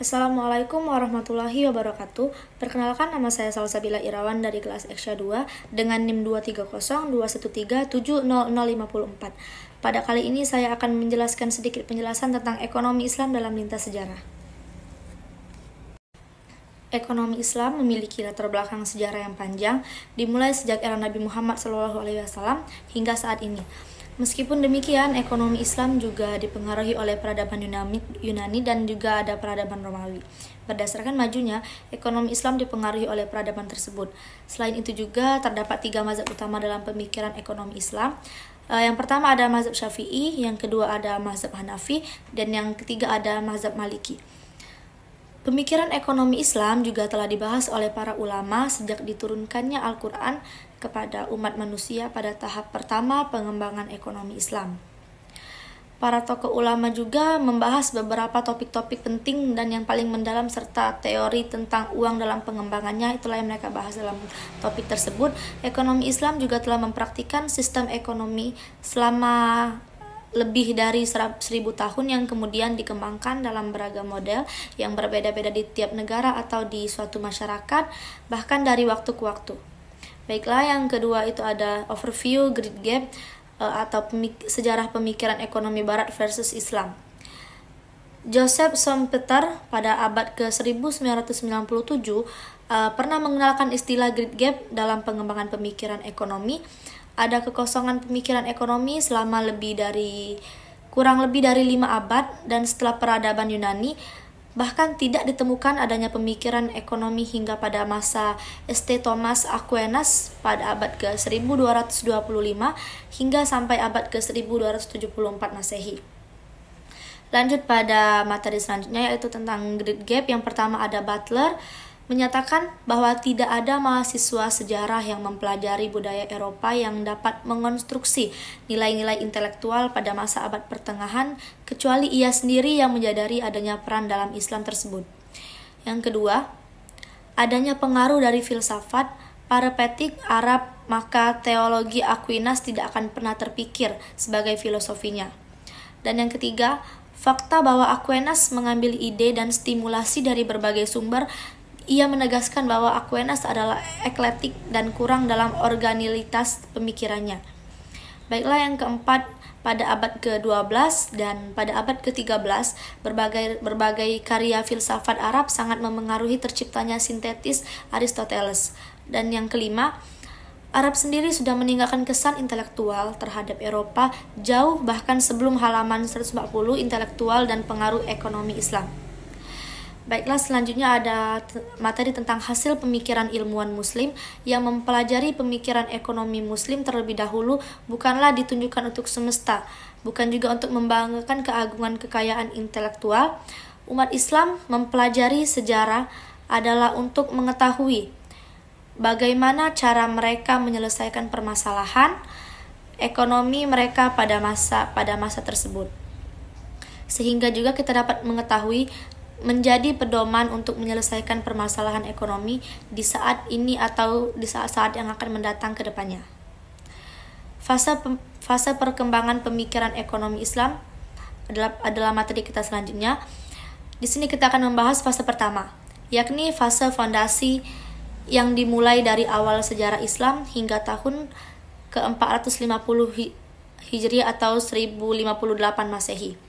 Assalamualaikum warahmatullahi wabarakatuh. Perkenalkan, nama saya Salsabila Irawan dari kelas Eksya 2 dengan NIM 23021370054. Pada kali ini saya akan menjelaskan sedikit penjelasan tentang ekonomi Islam dalam lintas sejarah. Ekonomi Islam memiliki latar belakang sejarah yang panjang, dimulai sejak era Nabi Muhammad SAW hingga saat ini. Meskipun demikian, ekonomi Islam juga dipengaruhi oleh peradaban Yunani dan juga ada peradaban Romawi. Berdasarkan majunya, ekonomi Islam dipengaruhi oleh peradaban tersebut. Selain itu juga terdapat 3 mazhab utama dalam pemikiran ekonomi Islam. Yang pertama ada mazhab Syafi'i, yang kedua ada mazhab Hanafi, dan yang ketiga ada mazhab Maliki. Pemikiran ekonomi Islam juga telah dibahas oleh para ulama sejak diturunkannya Al-Quran kepada umat manusia pada tahap pertama pengembangan ekonomi Islam. Para tokoh ulama juga membahas beberapa topik-topik penting dan yang paling mendalam serta teori tentang uang dalam pengembangannya. Itulah yang mereka bahas dalam topik tersebut. Ekonomi Islam juga telah mempraktikkan sistem ekonomi selama lebih dari 1000 tahun yang kemudian dikembangkan dalam beragam model yang berbeda-beda di tiap negara atau di suatu masyarakat, bahkan dari waktu ke waktu. Baiklah, yang kedua itu ada overview Great Gap atau sejarah pemikiran ekonomi Barat versus Islam. Joseph Schumpeter pada abad ke-1997 pernah mengenalkan istilah Great Gap dalam pengembangan pemikiran ekonomi. Ada kekosongan pemikiran ekonomi selama kurang lebih dari 5 abad, dan setelah peradaban Yunani bahkan tidak ditemukan adanya pemikiran ekonomi hingga pada masa St. Thomas Aquinas pada abad ke-1225 hingga sampai abad ke-1274 Masehi. Lanjut pada materi selanjutnya, yaitu tentang Great Gap. Yang pertama ada Butler menyatakan bahwa tidak ada mahasiswa sejarah yang mempelajari budaya Eropa yang dapat mengonstruksi nilai-nilai intelektual pada masa abad pertengahan kecuali ia sendiri yang menyadari adanya peran dalam Islam tersebut. Yang kedua, adanya pengaruh dari filsafat parapetik Arab, maka teologi Aquinas tidak akan pernah terpikir sebagai filosofinya. Dan yang ketiga, fakta bahwa Aquinas mengambil ide dan stimulasi dari berbagai sumber. Ia menegaskan bahwa Aquinas adalah eklektik dan kurang dalam originalitas pemikirannya. Baiklah, yang keempat, pada abad ke-12 dan pada abad ke-13, berbagai karya filsafat Arab sangat memengaruhi terciptanya sintetis Aristoteles. Dan yang kelima, Arab sendiri sudah meninggalkan kesan intelektual terhadap Eropa jauh bahkan sebelum halaman 140 intelektual dan pengaruh ekonomi Islam. Baiklah, selanjutnya ada materi tentang hasil pemikiran ilmuwan muslim yang mempelajari pemikiran ekonomi muslim terlebih dahulu bukanlah ditunjukkan untuk semesta, bukan juga untuk membanggakan keagungan kekayaan intelektual. Umat Islam mempelajari sejarah adalah untuk mengetahui bagaimana cara mereka menyelesaikan permasalahan ekonomi mereka pada masa tersebut. Sehingga juga kita dapat mengetahui menjadi pedoman untuk menyelesaikan permasalahan ekonomi di saat ini atau di saat-saat yang akan mendatang ke depannya. Fase perkembangan pemikiran ekonomi Islam adalah materi kita selanjutnya. Di sini kita akan membahas fase pertama, yakni fase fondasi yang dimulai dari awal sejarah Islam hingga tahun ke-450 Hijriah atau 1058 Masehi.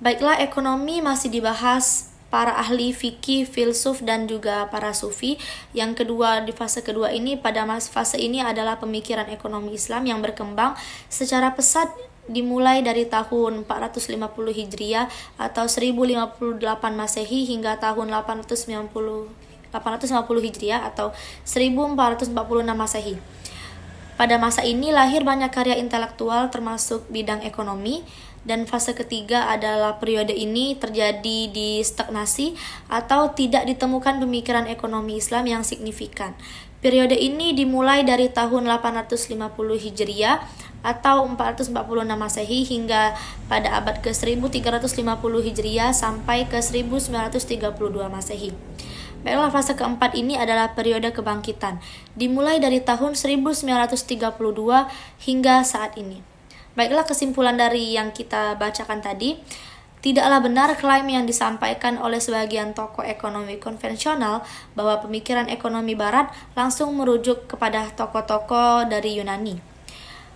Baiklah, ekonomi masih dibahas para ahli fikih, filsuf, dan juga para sufi. Yang kedua, di fase kedua ini, pada fase ini adalah pemikiran ekonomi Islam yang berkembang secara pesat dimulai dari tahun 450 Hijriah atau 1058 Masehi hingga tahun 850 Hijriah atau 1446 Masehi. Pada masa ini lahir banyak karya intelektual termasuk bidang ekonomi. Dan fase ketiga adalah periode ini terjadi di stagnasi atau tidak ditemukan pemikiran ekonomi Islam yang signifikan. Periode ini dimulai dari tahun 850 Hijriah atau 446 Masehi hingga pada abad ke-1350 Hijriah sampai ke 1932 Masehi. Baiklah, fase keempat ini adalah periode kebangkitan, dimulai dari tahun 1932 hingga saat ini. Baiklah, kesimpulan dari yang kita bacakan tadi, Tidaklah benar klaim yang disampaikan oleh sebagian tokoh ekonomi konvensional bahwa pemikiran ekonomi Barat langsung merujuk kepada tokoh-tokoh dari Yunani.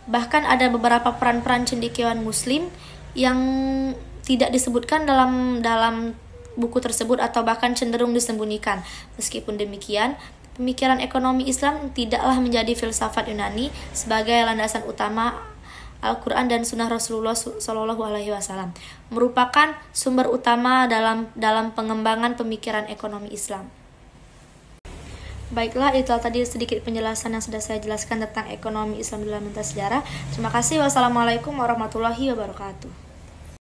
Bahkan ada beberapa peran-peran cendekiawan Muslim yang tidak disebutkan dalam buku tersebut atau bahkan cenderung disembunyikan. Meskipun demikian, pemikiran ekonomi Islam tidaklah menjadi filsafat Yunani sebagai landasan utama Al-Quran dan Sunnah Rasulullah SAW, merupakan sumber utama dalam pengembangan pemikiran ekonomi Islam. Baiklah, itu tadi sedikit penjelasan yang sudah saya jelaskan tentang ekonomi Islam dalam lintas sejarah. Terima kasih. Wassalamualaikum warahmatullahi wabarakatuh.